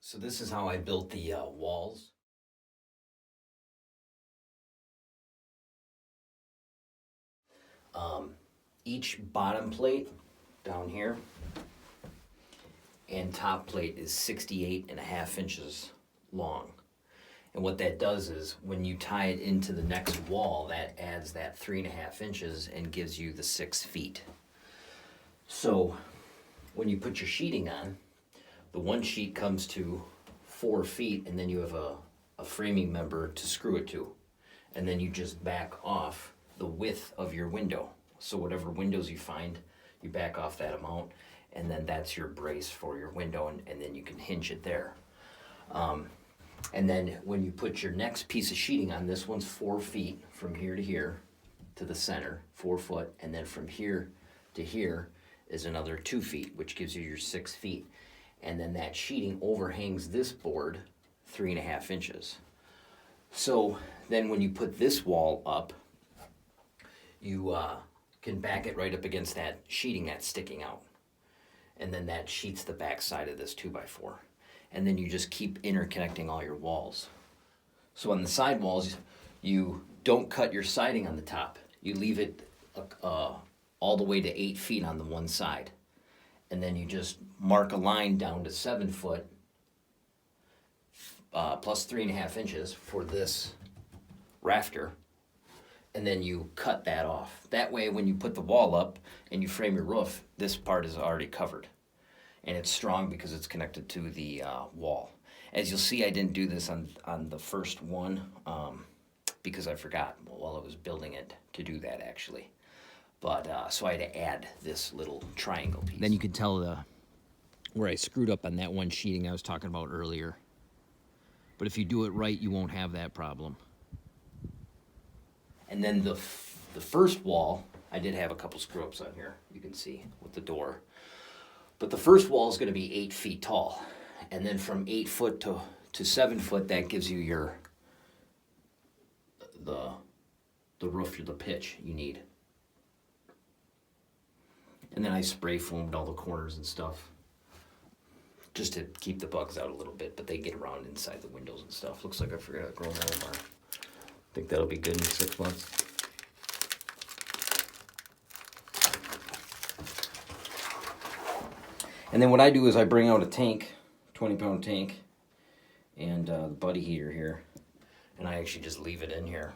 So this is how I built the walls. Um, each bottom plate down here and top plate is 68.5 inches long. And what that does is when you tie it into the next wall, that adds that 3.5 inches and gives you the 6 feet. So when you put your sheeting on, the one sheet comes to 4 feet, and then you have a framing member to screw it to. And then you just back off the width of your window. So whatever windows you find, you back off that amount, and then that's your brace for your window, and then you can hinge it there. And then when you put your next piece of sheeting on, this one's 4 feet from here to here to the center, 4 foot, and then from here to here is another 2 feet, which gives you your 6 feet. And then that sheeting overhangs this board 3.5 inches. So then when you put this wall up, you can back it right up against that sheeting that's sticking out. And then that sheets the back side of this 2x4. And then you just keep interconnecting all your walls. So on the side walls, you don't cut your siding on the top. You leave it all the way to 8 feet on the one side. And then you just mark a line down to 7 foot plus 3.5 inches for this rafter. And then you cut that off. That way when you put the wall up and you frame your roof, this part is already covered. And it's strong because it's connected to the wall. As you'll see, I didn't do this on the first one because I forgot while I was building it to do that actually. But so I had to add this little triangle piece. Then you can tell where I screwed up on that one sheeting I was talking about earlier. But if you do it right, you won't have that problem. And then the first wall, I did have a couple screw ups on here, you can see, with the door. But the first wall is going to be 8 feet tall. And then from 8 foot to 7 foot, that gives you the roof, the pitch you need. And then I spray foamed all the corners and stuff just to keep the bugs out a little bit, but they get around inside the windows and stuff. Looks like I forgot to grow another bar. I think that'll be good in 6 months. And then what I do is I bring out a tank, 20-pound tank, and the buddy heater here, and I actually just leave it in here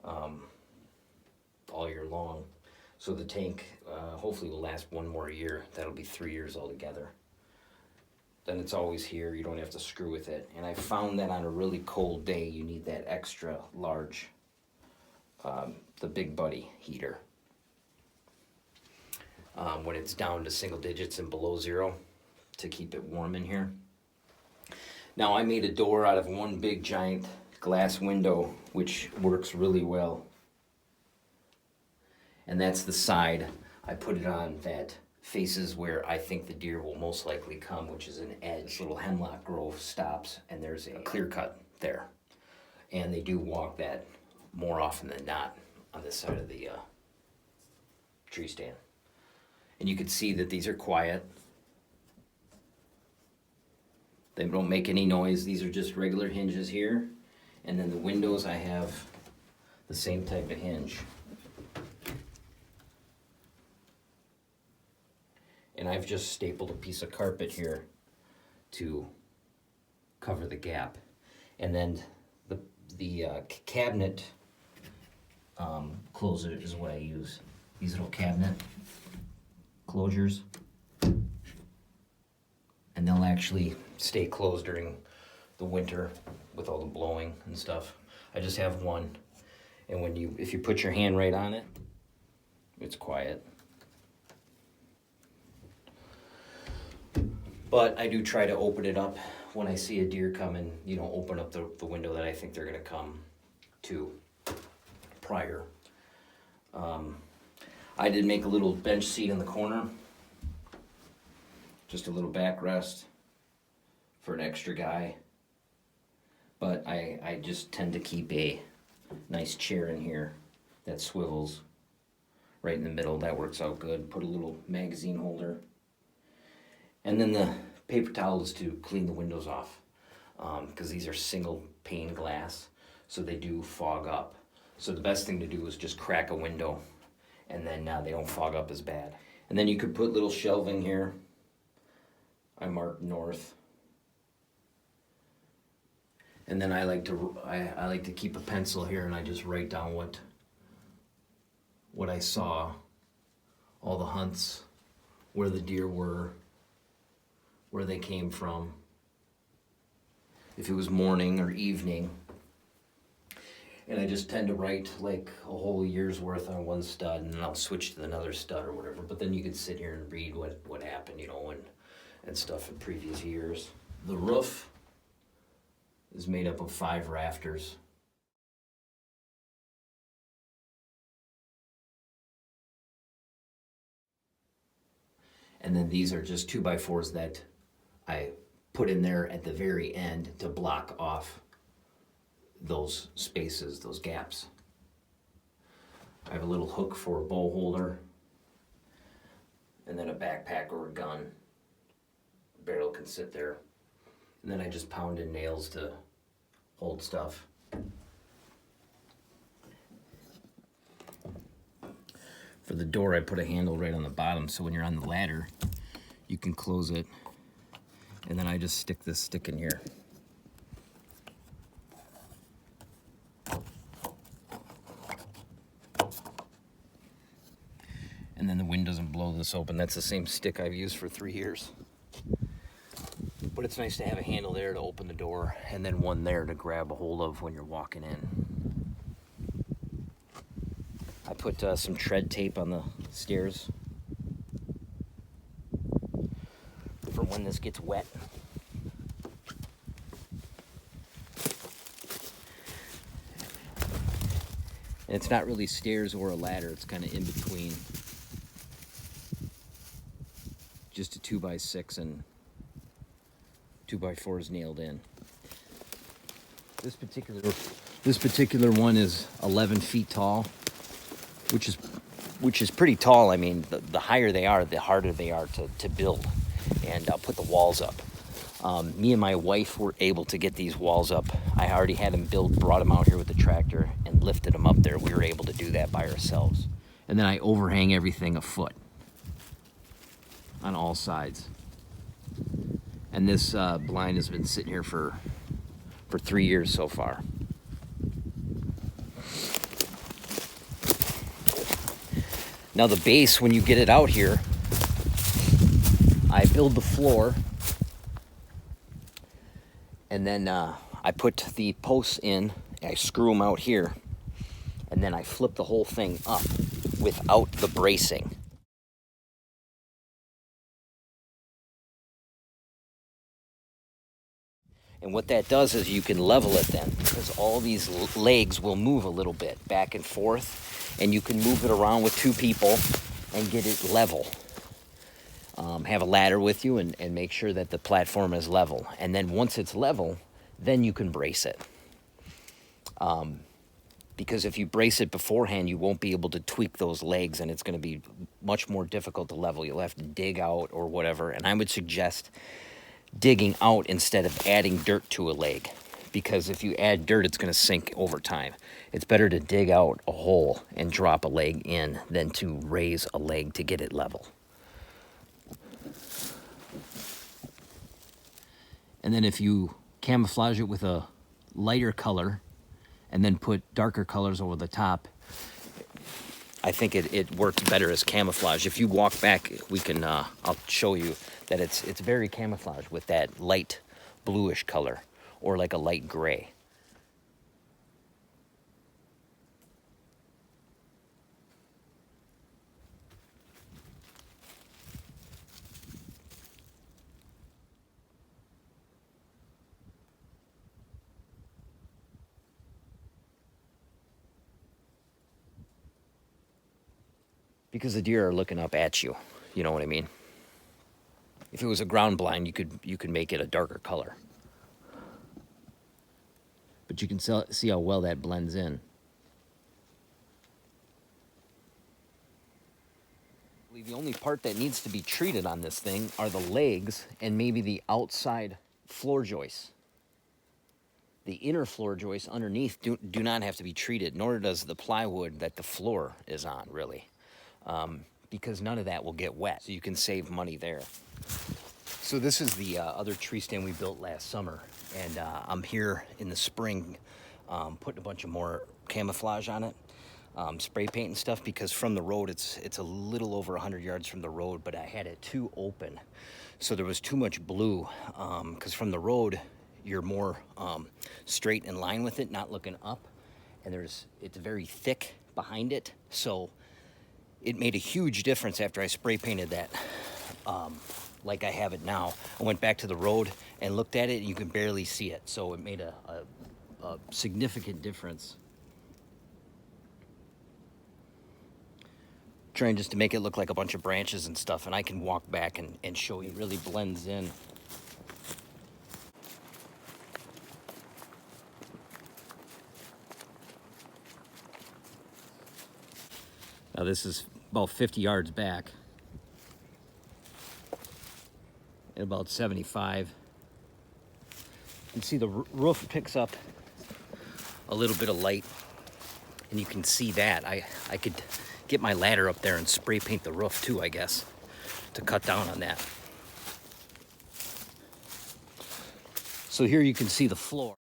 all year long. So the tank hopefully will last one more year. That'll be 3 years altogether. Then it's always here. You don't have to screw with it. And I found that on a really cold day, you need that extra large, the Big Buddy heater. When it's down to single digits and below zero to keep it warm in here. Now I made a door out of one big giant glass window, which works really well. And that's the side I put it on that faces where I think the deer will most likely come, which is an edge. Little hemlock grove stops, and there's a clear cut there. And they do walk that more often than not on this side of the tree stand. And you can see that these are quiet. They don't make any noise. These are just regular hinges here. And then the windows, I have the same type of hinge. And I've just stapled a piece of carpet here to cover the gap. And then the cabinet closer is what I use. These little cabinet closures. And they'll actually stay closed during the winter with all the blowing and stuff. I just have one. And if you put your hand right on it, it's quiet. But I do try to open it up when I see a deer coming, open up the window that I think they're gonna come to prior. I did make a little bench seat in the corner, just a little backrest for an extra guy. But I just tend to keep a nice chair in here that swivels right in the middle. That works out good. Put a little magazine holder. And then the paper towels to clean the windows off, because these are single pane glass, so they do fog up. So the best thing to do is just crack a window, and then they don't fog up as bad. And then you could put little shelving here. I marked north. And then I like to keep a pencil here, and I just write down what I saw, all the hunts, where the deer were, where they came from, if it was morning or evening. And I just tend to write like a whole year's worth on one stud, and then I'll switch to another stud or whatever. But then you can sit here and read what happened, and stuff in previous years. The roof is made up of 5 rafters. And then these are just 2x4s that I put in there at the very end to block off those spaces, those gaps. I have a little hook for a bow holder, and then a backpack or a gun. Barrel can sit there. And then I just pound in nails to hold stuff. For the door, I put a handle right on the bottom, so when you're on the ladder, you can close it. And then I just stick this stick in here. And then the wind doesn't blow this open. That's the same stick I've used for 3 years. But it's nice to have a handle there to open the door, and then one there to grab a hold of when you're walking in. I put some tread tape on the stairs for when this gets wet. And it's not really stairs or a ladder, it's kind of in between. Just a 2x6 and 2x4 is nailed in. This particular one is 11 feet tall, which is pretty tall. I mean, the higher they are, the harder they are to build and put the walls up. Me and my wife were able to get these walls up. I already had them built, brought them out here with the tractor, and lifted them up there. We were able to do that by ourselves. And then I overhang everything a foot on all sides. And this blind has been sitting here for 3 years so far. Now the base, when you get it out here, I build the floor, and then I put the posts in, I screw them out here, and then I flip the whole thing up without the bracing. And what that does is you can level it then, because all these legs will move a little bit back and forth, and you can move it around with 2 people and get it level. Have a ladder with you and make sure that the platform is level. And then once it's level, then you can brace it. Because if you brace it beforehand, you won't be able to tweak those legs, and it's going to be much more difficult to level. You'll have to dig out or whatever. And I would suggest digging out instead of adding dirt to a leg, because if you add dirt, it's going to sink over time. It's better to dig out a hole and drop a leg in than to raise a leg to get it level. And then if you camouflage it with a lighter color and then put darker colors over the top, I think it works better as camouflage. If you walk back, we can I'll show you that it's very camouflage with that light bluish color, or like a light gray. Because the deer are looking up at you, you know what I mean? If it was a ground blind, you could make it a darker color. But you can see how well that blends in. The only part that needs to be treated on this thing are the legs and maybe the outside floor joists. The inner floor joists underneath do not have to be treated, nor does the plywood that the floor is on, really, because none of that will get wet, so you can save money there. So this is the other tree stand we built last summer, and I'm here in the spring putting a bunch of more camouflage on it, spray paint and stuff, because from the road it's a little over 100 yards from the road, but I had it too open, so there was too much blue, because from the road you're more straight in line with it, not looking up, and it's very thick behind it, so it made a huge difference after I spray painted that like I have it now. I went back to the road and looked at it, and you can barely see it, so it made a significant difference. Trying just to make it look like a bunch of branches and stuff, and I can walk back and show you. It really blends in. Now this is about 50 yards back and about 75. You can see the roof picks up a little bit of light, and you can see that. I could get my ladder up there and spray paint the roof too, I guess, to cut down on that. So here you can see the floor.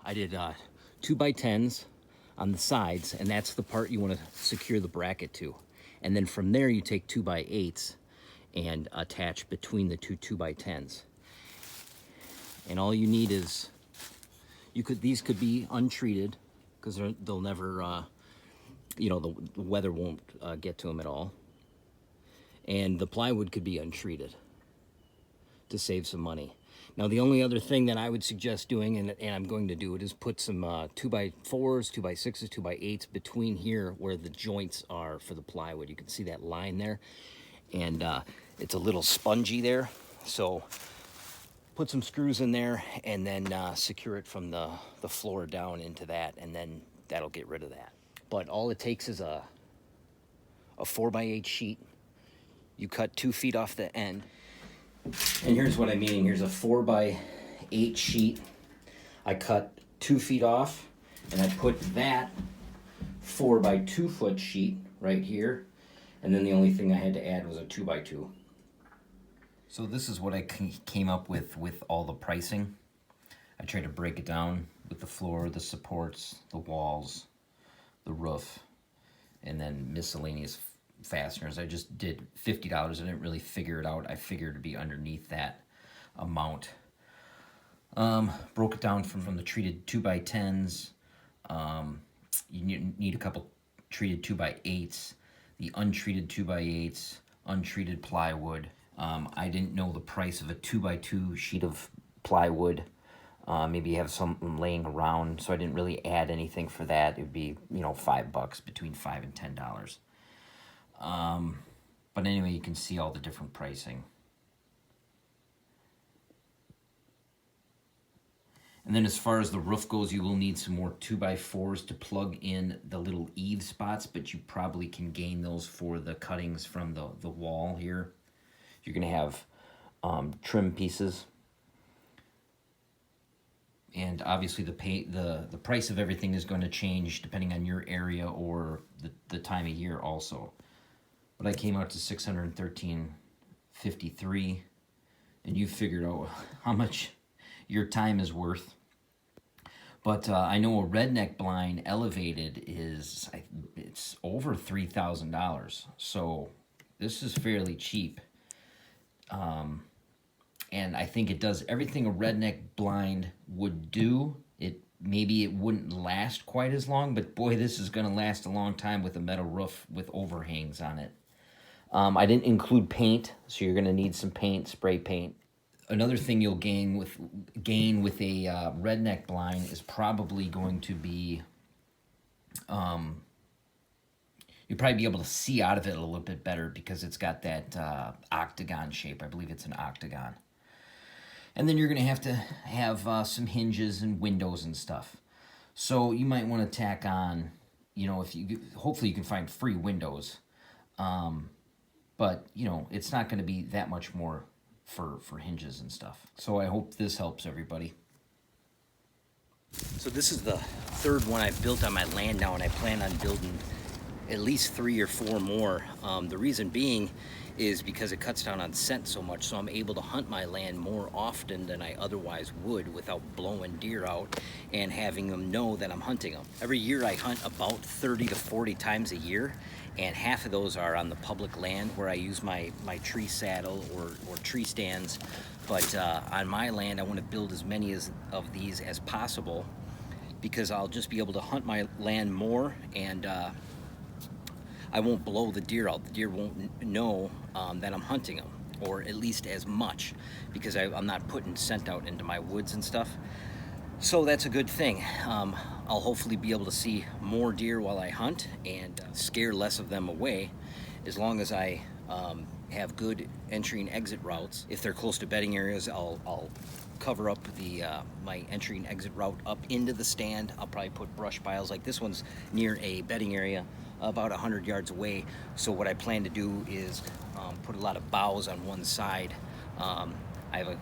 I did 2x10s on the sides, and that's the part you want to secure the bracket to. And then from there you take 2x8s and attach between the two 2x10s. And all you need is, these could be untreated, because they'll never, you know, the weather won't get to them at all. And the plywood could be untreated to save some money. Now, the only other thing that I would suggest doing, and I'm going to do it, is put some 2x4s, 2x6s, 2x8s between here where the joints are for the plywood. You can see that line there, and it's a little spongy there. So put some screws in there, and then secure it from the floor down into that, and then that'll get rid of that. But all it takes is a 4x8 sheet. You cut 2 feet off the end. And here's what I mean. Here's a 4x8 sheet. I cut 2 feet off, and I put that 4x2 foot sheet right here. And then the only thing I had to add was a 2x2. So this is what I came up with all the pricing. I tried to break it down with the floor, the supports, the walls, the roof, and then miscellaneous fasteners. I just did $50. I didn't really figure it out. I figured it'd be underneath that amount. Broke it down from the treated 2x10s. You need a couple treated 2x8s, the untreated 2x8s, untreated plywood. I didn't know the price of a 2x2 sheet of plywood. Maybe you have something laying around, so I didn't really add anything for that. It would be, you know, $5, between $5 and $10. But anyway, you can see all the different pricing. And then as far as the roof goes, you will need some more 2x4s to plug in the little eave spots, but you probably can gain those for the cuttings from the wall here. You're going to have trim pieces. And obviously the price of everything is going to change depending on your area or the time of year also. But I came out to $613.53, and you figured out how much your time is worth. But I know a redneck blind elevated it's over $3,000, so this is fairly cheap. And I think it does everything a redneck blind would do. Maybe it wouldn't last quite as long, but boy, this is going to last a long time with a metal roof with overhangs on it. I didn't include paint, so you're going to need some paint, spray paint. Another thing you'll gain with a redneck blind is probably going to be, you'll probably be able to see out of it a little bit better because it's got that octagon shape. I believe it's an octagon. And then you're going to have some hinges and windows and stuff. So you might want to tack on, if you hopefully you can find free windows, but it's not going to be that much more for hinges and stuff. So I hope this helps everybody. So this is the third one I've built on my land now, and I plan on building at least 3 or 4 more. The reason being is because it cuts down on scent so much, so I'm able to hunt my land more often than I otherwise would without blowing deer out and having them know that I'm hunting them. Every year I hunt about 30 to 40 times a year, and half of those are on the public land where I use my tree saddle or tree stands. But on my land, I want to build as many of these as possible, because I'll just be able to hunt my land more, and I won't blow the deer out. The deer won't know that I'm hunting them, or at least as much, because I'm not putting scent out into my woods and stuff. So that's a good thing. I'll hopefully be able to see more deer while I hunt and scare less of them away, as long as I have good entry and exit routes. If they're close to bedding areas, I'll cover up my entry and exit route up into the stand. I'll probably put brush piles. Like this one's near a bedding area about 100 yards away. So what I plan to do is put a lot of boughs on one side. I have a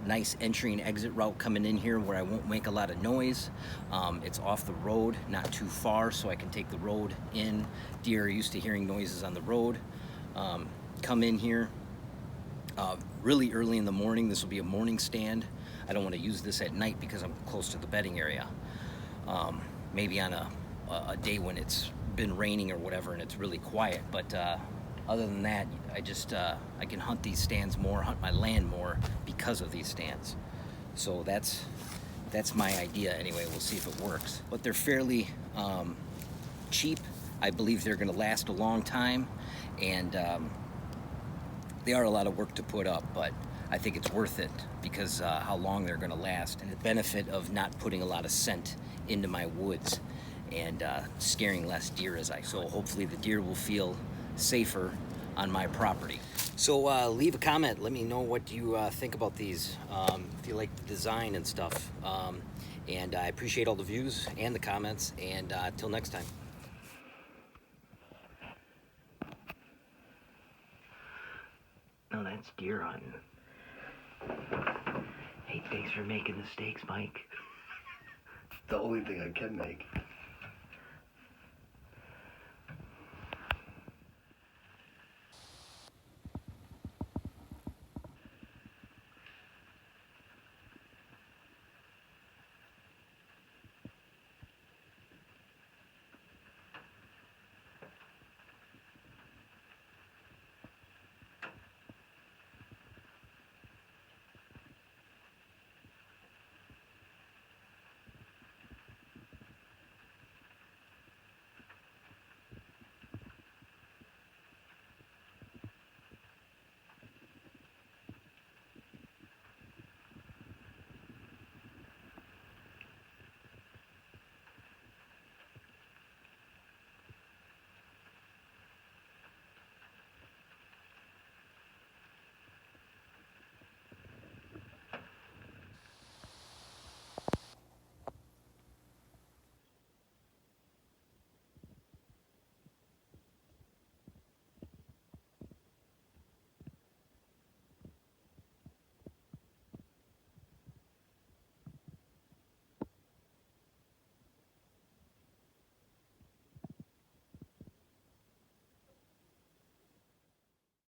nice entry and exit route coming in here where I won't make a lot of noise. It's off the road, not too far, so I can take the road in. Deer are used to hearing noises on the road. Come in here really early in the morning. This will be a morning stand. I don't want to use this at night because I'm close to the bedding area. Maybe on a day when it's been raining or whatever and it's really quiet, but other than that, I can hunt these stands more, hunt my land more because of these stands. So that's my idea anyway. We'll see if it works. But they're fairly cheap. I believe they're going to last a long time, and they are a lot of work to put up, but I think it's worth it because how long they're going to last, and the benefit of not putting a lot of scent into my woods and scaring less deer as I. So hopefully the deer will feel safer on my property. So leave a comment. Let me know what you think about these. If you like the design and stuff. And I appreciate all the views and the comments. And till next time. Oh, that's deer hunting. Hey, thanks for making the steaks, Mike. The only thing I can make.